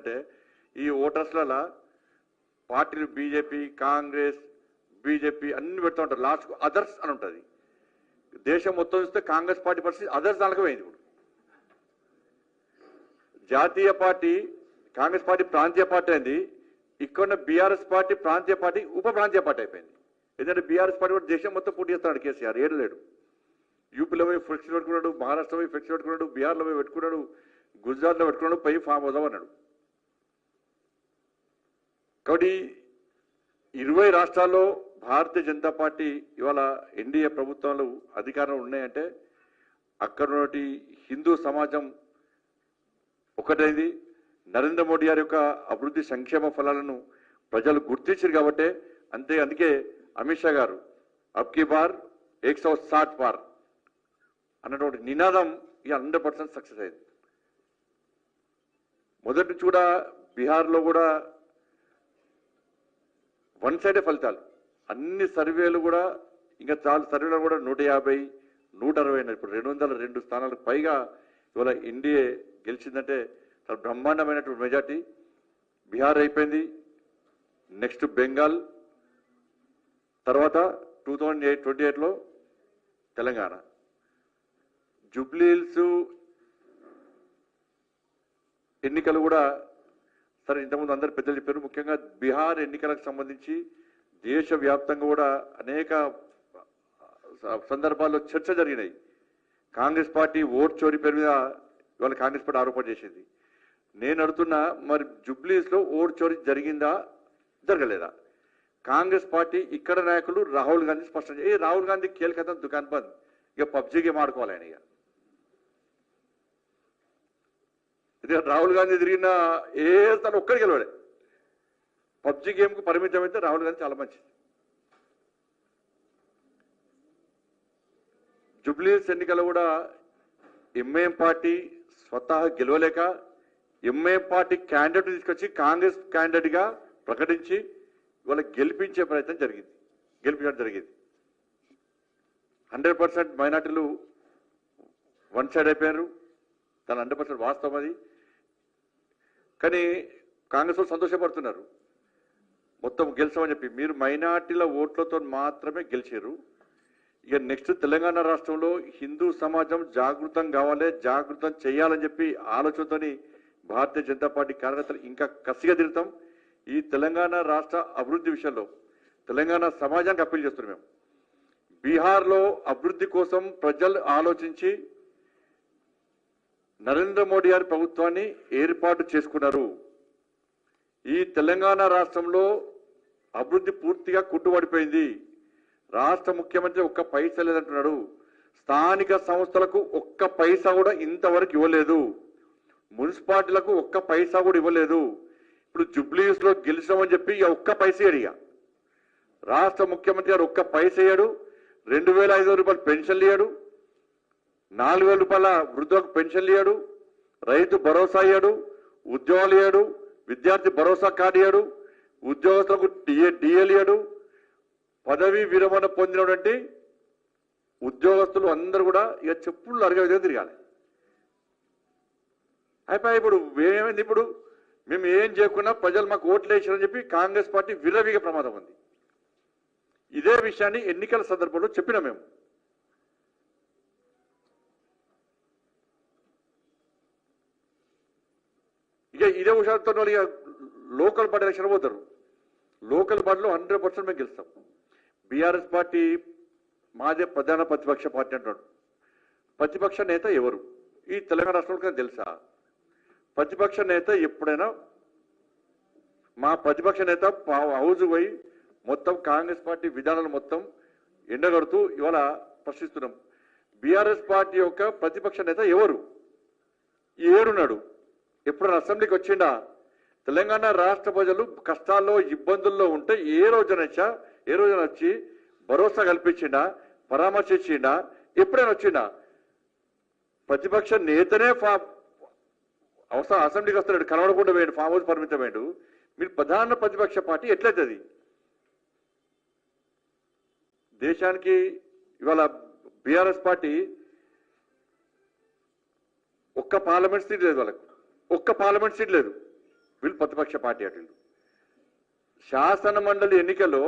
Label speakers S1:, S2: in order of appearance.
S1: అంటే ఈ ఓటర్స్లలో పార్టీలు బీజేపీ కాంగ్రెస్ బీజేపీ అన్ని పెడతా ఉంటారు, లాస్ట్ అదర్స్ అని ఉంటుంది. దేశం మొత్తం చూస్తే కాంగ్రెస్ పార్టీ పరిస్థితి అదర్స్ దానికి పోయింది. ఇప్పుడు జాతీయ పార్టీ కాంగ్రెస్ పార్టీ ప్రాంతీయ పార్టీ అయింది, ఇక్కడ బీఆర్ఎస్ పార్టీ ప్రాంతీయ పార్టీ ఉప ప్రాంతీయ పార్టీ అయిపోయింది. ఎందుకంటే బీఆర్ఎస్ పార్టీ కూడా దేశం మొత్తం పోటీ చేస్తున్నాడు కేసీఆర్, ఏడలేడు. యూపీలో పోయి ఫ్లెక్సీ పెట్టుకున్నాడు, మహారాష్ట్రలో పోయి ఫ్లెక్సీ పెట్టుకున్నాడు, బీహార్లో పోయి పెట్టుకున్నాడు, గుజరాత్లో పెట్టుకున్నాడు, పై ఫామ్ హౌస్ అన్నాడు. కాబట్టి 20 రాష్ట్రాల్లో భారతీయ జనతా పార్టీ ఇవాళ ఎన్డీఏ ప్రభుత్వాలు అధికారంలో ఉన్నాయంటే అక్కడ ఉన్నటి హిందూ సమాజం ఒకటైంది. నరేంద్ర మోడీ గారి యొక్క అభివృద్ధి సంక్షేమ ఫలాలను ప్రజలు గుర్తించారు కాబట్టి అందుకే అమిత్ షా గారు అబ్కి బార్ 160 పార్ అన్నటువంటి నినాదం ఇక 100% సక్సెస్ అయింది. మొదటి నుంచి కూడా బీహార్లో కూడా వన్ సైడే ఫలితాలు, అన్ని సర్వేలు కూడా ఇంకా చాలా సర్వేలు కూడా 150, 160, ఇప్పుడు 202 స్థానాలకు పైగా ఇవాళ ఎన్డీఏ గెలిచిందంటే చాలా బ్రహ్మాండమైనటువంటి మెజార్టీ. బీహార్ అయిపోయింది, నెక్స్ట్ బెంగాల్, తర్వాత 2028లో తెలంగాణ. జూబ్లీ హిల్స్ ఎన్నికలు కూడా సరే ఇంతకుముందు అందరు పెద్దలు చెప్పారు. ముఖ్యంగా బీహార్ ఎన్నికలకు సంబంధించి దేశవ్యాప్తంగా కూడా అనేక సందర్భాల్లో చర్చ జరిగినాయి. కాంగ్రెస్ పార్టీ ఓట్ చోరీ పేరు మీద ఇవాళ కాంగ్రెస్ పార్టీ ఆరోపణ చేసింది. నేను అడుగుతున్నా, మరి జూబ్లీస్లో ఓట్ చోరీ జరిగిందా జరగలేదా? కాంగ్రెస్ పార్టీ ఇక్కడ నాయకులు రాహుల్ గాంధీ స్పష్టం రాహుల్ గాంధీ కేల్కతా దుకాన్ బంద్, ఇక పబ్జీ గేమ్ ఆడుకోవాలి ఆయన. ఇక రాహుల్ గాంధీ తిరిగిన తను ఒక్కడికి గెలవాడే. పబ్జీ గేమ్కు పరిమితం అయితే రాహుల్ గాంధీ చాలా మంచిది. జూబ్లీహిల్స్ ఎన్నికల్లో కూడా ఎంఐఎం పార్టీ స్వతహా గెలవలేక ఎంఐఎం పార్టీ క్యాండిడేట్ తీసుకొచ్చి కాంగ్రెస్ క్యాండిడేట్గా ప్రకటించి ఇవాళ గెలిపించే ప్రయత్నం గెలిపించడం జరిగింది. 100% మైనార్టీలు వన్ సైడ్ అయిపోయారు, తన 100% వాస్తవం అది. కానీ కాంగ్రెస్ వాళ్ళు సంతోషపడుతున్నారు మొత్తం గెలిచామని చెప్పి. మీరు మైనార్టీల ఓట్లతో మాత్రమే గెలిచారు. ఇక నెక్స్ట్ తెలంగాణ రాష్ట్రంలో హిందూ సమాజం జాగృతం కావాలి, జాగృతం చేయాలని చెప్పి ఆలోచనతోని భారతీయ జనతా పార్టీ కార్యకర్తలు ఇంకా కసిగా తిరుగుతాం. ఈ తెలంగాణ రాష్ట్ర అభివృద్ధి విషయంలో తెలంగాణ సమాజానికి అప్పీల్ చేస్తున్నాం. మేము బీహార్లో అభివృద్ధి కోసం ప్రజలు ఆలోచించి నరేంద్ర మోడీ గారి ప్రభుత్వాన్ని ఏర్పాటు చేసుకున్నారు. ఈ తెలంగాణ రాష్ట్రంలో అభివృద్ధి పూర్తిగా కుంటుపడిపోయింది. రాష్ట్ర ముఖ్యమంత్రి ఒక్క పైసా లేదంటున్నాడు. స్థానిక సంస్థలకు ఒక్క పైసా కూడా ఇంతవరకు ఇవ్వలేదు. మున్సిపాలిటీలకు ఒక్క పైసా కూడా ఇవ్వలేదు. ఇప్పుడు జూబ్లీహిల్స్లో గెలిచామని చెప్పి ఇక ఒక్క పైసా ఇయ్యాడు. రాష్ట్ర ముఖ్యమంత్రి గారు ఒక్క పైసా ఇయ్యాడు. 2500 రూపాయలు పెన్షన్లు ఇయ్యాడు, 4000 రూపాయల వృద్ధులకు పెన్షన్లు ఇయ్యాడు, రైతు భరోసా ఇయ్యాడు, ఉద్యోగాలు ఇయ్యాడు, విద్యార్థి భరోసా కార్డు ఇయ్యాడు, ఉద్యోగస్తులకు డిఎల్ ఇయ్యాడు. పదవీ విరమణ పొందినటువంటి ఉద్యోగస్తులు అందరూ కూడా ఇక చెప్పులు అరగ విధంగా తిరగాలి. అయిపోయి ఇప్పుడు ఏమైంది? ఇప్పుడు మేము ఏం చేయకుండా ప్రజలు మాకు ఓట్లు వేసారని చెప్పి కాంగ్రెస్ పార్టీ విర్రవీగ ప్రమాదం ఉంది. ఇదే విషయాన్ని ఎన్నికల సందర్భంలో చెప్పినా మేము. ఇక ఇదే హుషారుతో వాళ్ళు ఇక లోకల్ పార్టీ ఎలక్షన్ పోతారు. లోకల్ పార్టీలో 100% మేము గెలుస్తాం. బీఆర్ఎస్ పార్టీ మాదే ప్రధాన ప్రతిపక్ష పార్టీ అంటాడు. ప్రతిపక్ష నేత ఎవరు ఈ తెలంగాణ రాష్ట్రంలో తెలుసా? ప్రతిపక్ష నేత ఎప్పుడైనా మా ప్రతిపక్ష నేత హౌజ్ పోయి మొత్తం కాంగ్రెస్ పార్టీ విధానాలు మొత్తం ఎండగడుతూ ఇవాళ ప్రశ్నిస్తున్నాం. బీఆర్ఎస్ పార్టీ యొక్క ప్రతిపక్ష నేత ఎవరు? ఏడున్నాడు? ఎప్పుడైనా అసెంబ్లీకి వచ్చిండా? తెలంగాణ రాష్ట్ర ప్రజలు కష్టాల్లో ఇబ్బందుల్లో ఉంటే ఏ రోజున వచ్చి భరోసా కల్పించిండా, పరామర్శించిండా? ఎప్పుడైనా వచ్చిండా? ప్రతిపక్ష నేతనే అవసరం అసెంబ్లీకి వస్తున్నాడు, కనబడకుండా వేయండి, ఫామ్ హౌస్ పరిమితమేండు. మీరు ప్రధాన ప్రతిపక్ష పార్టీ ఎట్లయితుంది? దేశానికి ఇవాళ బీఆర్ఎస్ పార్టీ ఒక్క పార్లమెంట్ సీట్ లేదు, వాళ్ళకు ఒక్క పార్లమెంట్ సీట్ లేదు. వీళ్ళు ప్రతిపక్ష పార్టీ అటు శాసన మండలి ఎన్నికల్లో